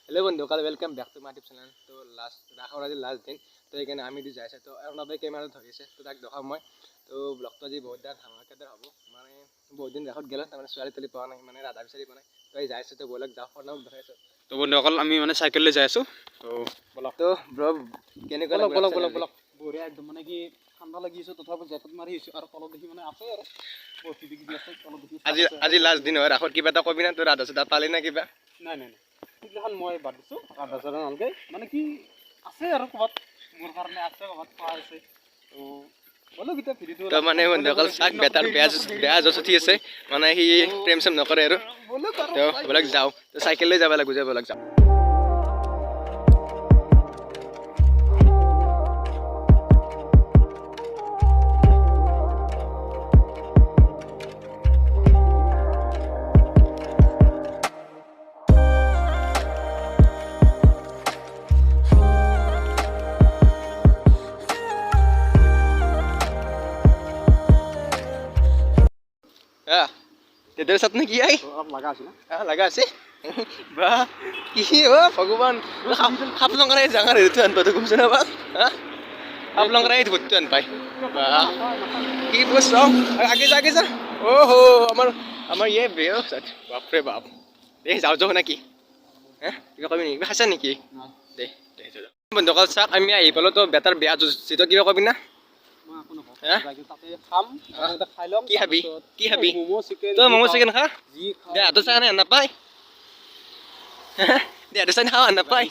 hello बंधु कल welcome back to my YouTube channel तो राखर आज लास्ट दिन तो ये आम दी जाए तो अर्णवे केमेरा धरिसे तो तक देखा मैं तो ब्लग तो आज बहुत धमाकेदार हम माने बहुत दिन राखत गल छोৱালী तली पा ना माने राधा विचारि पा तो ये जाए तो बोलक जाओ अर्णव देखाइছো तो बंधुসকল আমি মানে সাইকেল লৈ যাই আছো তো বলক तो ब्रो केनेকুৱা বলক বলক বলক বঢ়িয়া একদম মানে কি ঠাণ্ডা লাগি আছে তথাপি জেকেট মাৰি আহিছো আৰু কলত দেখি মানে আছে আৰু বহুত কিবি আছে কলত দেখি आज लास्ट दिन হয় ৰাখত কিবা এটা কবি না তো ৰাধা সুধা পালি না কিবা নাই নাই নাই সেইখন মই বাদ দিছো ৰাধা চৰণ নালগে মানে কি আছে আৰু ক'বাত মোৰ কাৰণে আছে ক'বাত পোৱা আছে তো বলক এটা ভিডিঅটো তো মানে বন্ধুসকল চাক বেটাৰ বেয়া জছ উঠি আছে মানে সি প্ৰেম চেম নকৰে আৰু তো বলক যাওঁ তো চাইকেল লৈ যাব লাগিব যে বলক যাওঁ तेरे साथ ने किया है लगा আছে हां लगा আছে बा কি ও ভগবান খাপ লংৰাই জাঙাৰ হেতু আন পাতো কমছ না বা খাপ লংৰাই ধুতু আন পাই বা কি বস আগে যা ওহো আমার ये বেও বাপ রে বাপ দে যাও যাও নাকি হ্যাঁ কিবা কবি নেকি খাছা নেকি দে বন্ধুসকল চাক আমি আহি পালো তো বেটাৰ বেয়া জিতো কিবা কবি না কি খাবি তই মমো চিকেন খা দে আটো চাই না নাপায় দে আটো চাই খাওঁ নাপায়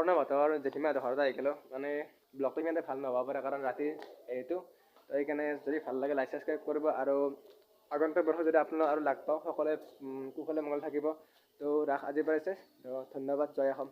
কৰোণা বতৰ জেঠীমাহঁতৰ ঘৰত আহি গ'লোঁ মানে ব্লগটো ইমান ভাল নহ'ব পাৰে কাৰণ ৰাতি এইটো তো সেইকাৰণে যদি ভাল লাগে লাইক ছাবস্ক্ৰাইব কৰিব আৰু আগন্তুক বৰ্ষত যদি আপোনালোক আৰু লগ পাওঁ সকলোৱে কুশলে মংগল থাকিব তো ৰাস আজি পাৰিছে তো ধন্যবাদ জয় অসম